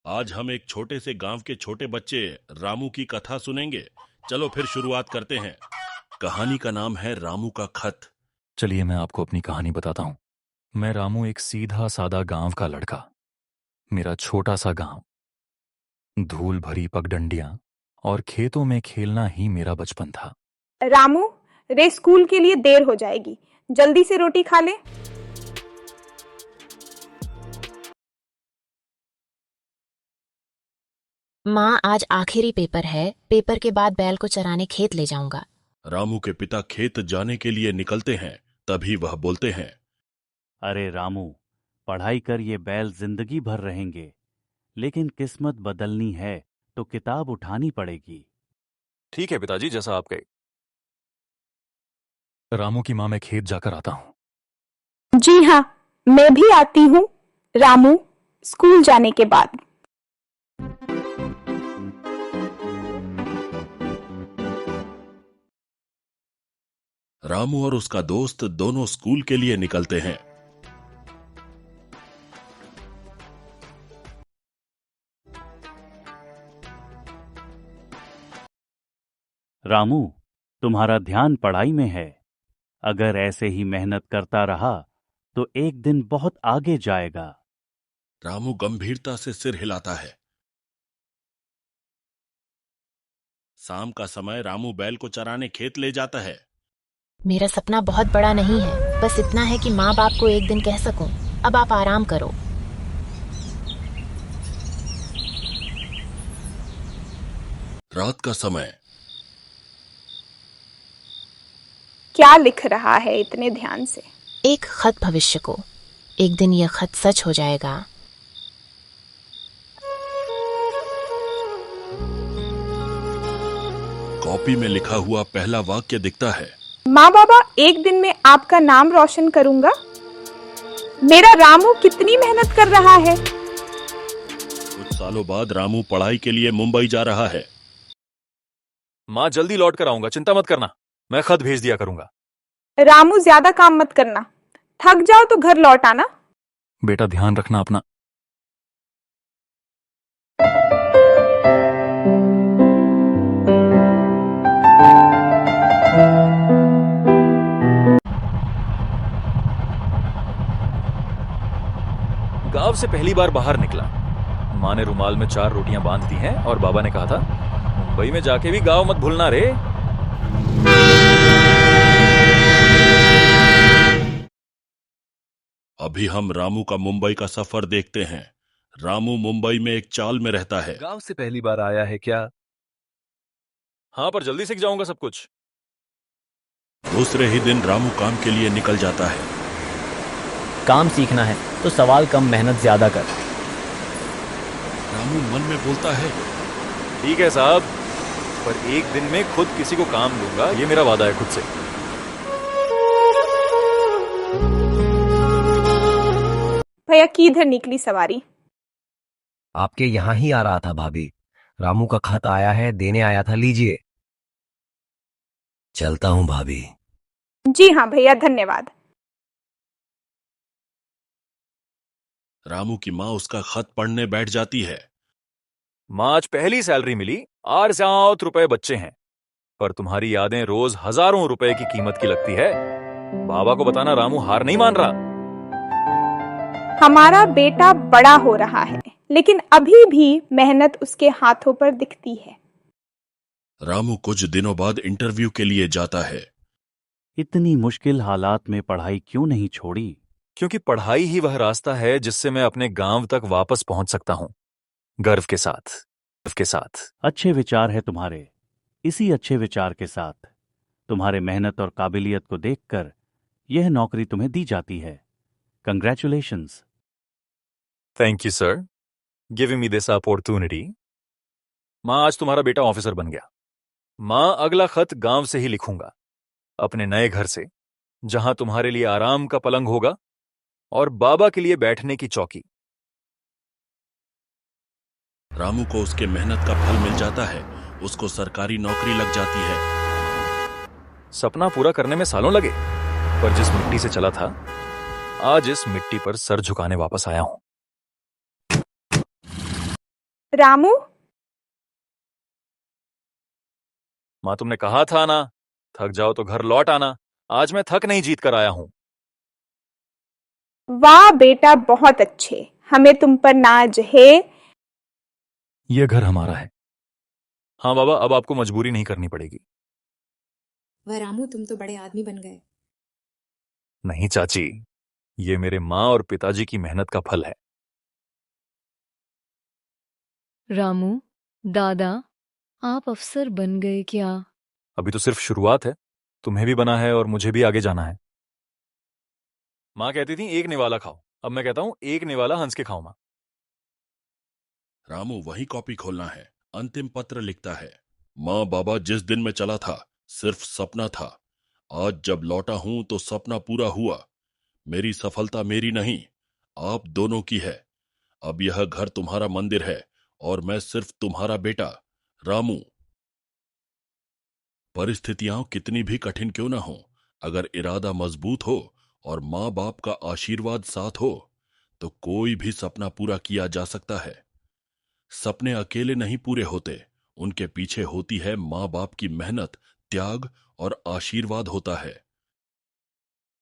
आज हम एक छोटे से गांव के छोटे बच्चे रामू की कथा सुनेंगे। चलो फिर शुरुआत करते हैं। कहानी का नाम है रामू का खत। चलिए मैं आपको अपनी कहानी बताता हूँ। मैं रामू, एक सीधा सादा गांव का लड़का। मेरा छोटा सा गांव, धूल भरी पगडंडियां और खेतों में खेलना ही मेरा बचपन था। रामू, रे स्कूल के लिए देर हो जाएगी, जल्दी से रोटी खा ले। माँ, आज आखिरी पेपर है। पेपर के बाद बैल को चराने खेत ले जाऊंगा। रामू के पिता खेत जाने के लिए निकलते हैं, तभी वह बोलते हैं, अरे रामू, पढ़ाई कर ये बैल जिंदगी भर रहेंगे, लेकिन किस्मत बदलनी है तो किताब उठानी पड़ेगी। ठीक है पिताजी, जैसा आप कहे। रामू की माँ, मैं खेत जाकर आता हूँ। जी हाँ, मैं भी आती हूँ रामू, स्कूल जाने के बाद। रामू और उसका दोस्त दोनों स्कूल के लिए निकलते हैं। रामू, तुम्हारा ध्यान पढ़ाई में है। अगर ऐसे ही मेहनत करता रहा तो एक दिन बहुत आगे जाएगा। रामू गंभीरता से सिर हिलाता है। शाम का समय रामू बैल को चराने खेत ले जाता है। मेरा सपना बहुत बड़ा नहीं है, बस इतना है कि माँ बाप को एक दिन कह सकूं, अब आप आराम करो। रात का समय। क्या लिख रहा है इतने ध्यान से? एक खत भविष्य को। एक दिन यह खत सच हो जाएगा। कॉपी में लिखा हुआ पहला वाक्य दिखता है। माँ बाबा, एक दिन में आपका नाम रोशन करूंगा। मेरा रामू कितनी मेहनत कर रहा है। कुछ सालों बाद रामू पढ़ाई के लिए मुंबई जा रहा है। माँ, जल्दी लौट कर आऊंगा, चिंता मत करना। मैं खत भेज दिया करूंगा। रामू, ज्यादा काम मत करना, थक जाओ तो घर लौट आना। बेटा, ध्यान रखना अपना। गांव से पहली बार बाहर निकला। माँ ने रुमाल में 4 रोटियां बांध दी हैं और बाबा ने कहा था, मुंबई में जाके भी गांव मत भूलना रे। अभी हम रामू का मुंबई का सफर देखते हैं। रामू मुंबई में एक चाल में रहता है। गांव से पहली बार आया है क्या? हाँ, पर जल्दी सीख जाऊंगा सब कुछ। दूसरे ही दिन रामू काम के लिए निकल जाता है। काम सीखना है तो सवाल कम, मेहनत ज्यादा कर। रामू मन में बोलता है, ठीक है साहब, पर एक दिन में खुद किसी को काम दूंगा, ये मेरा वादा है खुद से। भैया, किधर निकली सवारी? आपके यहाँ ही आ रहा था भाभी। रामू का खत आया है, देने आया था, लीजिए। चलता हूँ भाभी। जी हाँ भैया, धन्यवाद। रामू की माँ उसका खत पढ़ने बैठ जाती है। माँ, आज पहली सैलरी मिली, 8 रुपए बच्चे हैं, पर तुम्हारी यादें रोज हजारों रुपए की कीमत की लगती है। बाबा को बताना रामू हार नहीं मान रहा। हमारा बेटा बड़ा हो रहा है, लेकिन अभी भी मेहनत उसके हाथों पर दिखती है। रामू कुछ दिनों बाद इंटरव्यू के लिए जाता है। इतनी मुश्किल हालात में पढ़ाई क्यों नहीं छोड़ी? क्योंकि पढ़ाई ही वह रास्ता है जिससे मैं अपने गांव तक वापस पहुंच सकता हूं, गर्व के साथ। अच्छे विचार है तुम्हारे। इसी अच्छे विचार के साथ तुम्हारे मेहनत और काबिलियत को देखकर यह नौकरी तुम्हें दी जाती है। Congratulations. Thank you sir, giving me this opportunity. माँ, आज तुम्हारा बेटा ऑफिसर बन गया। माँ, अगला खत गांव से ही लिखूंगा, अपने नए घर से, जहां तुम्हारे लिए आराम का पलंग होगा और बाबा के लिए बैठने की चौकी। रामू को उसके मेहनत का फल मिल जाता है। उसको सरकारी नौकरी लग जाती है। सपना पूरा करने में सालों लगे, पर जिस मिट्टी से चला था, आज इस मिट्टी पर सर झुकाने वापस आया हूं। रामू, माँ तुमने कहा था ना, थक जाओ तो घर लौट आना। आज मैं थक नहीं जीत कर आया हूं। वाह बेटा, बहुत अच्छे। हमें तुम पर नाज है। यह घर हमारा है। हाँ बाबा, अब आपको मजबूरी नहीं करनी पड़ेगी। वह रामू, तुम तो बड़े आदमी बन गए। नहीं चाची, ये मेरे माँ और पिताजी की मेहनत का फल है। रामू, दादा, आप अफसर बन गए क्या? अभी तो सिर्फ शुरुआत है। तुम्हें भी बना है और मुझे भी आगे जाना है। माँ कहती थी एक निवाला खाओ, अब मैं कहता हूं एक निवाला हंस के खाओ। माँ, रामू वही कॉपी खोलना है, अंतिम पत्र लिखता है। माँ बाबा, जिस दिन मैं चला था सिर्फ सपना था, आज जब लौटा हूं तो सपना पूरा हुआ। मेरी सफलता मेरी नहीं, आप दोनों की है। अब यह घर तुम्हारा मंदिर है और मैं सिर्फ तुम्हारा बेटा रामू। परिस्थितियां कितनी भी कठिन क्यों ना हो, अगर इरादा मजबूत हो और माँ बाप का आशीर्वाद साथ हो तो कोई भी सपना पूरा किया जा सकता है। सपने अकेले नहीं पूरे होते, उनके पीछे होती है माँ बाप की मेहनत, त्याग और आशीर्वाद होता है।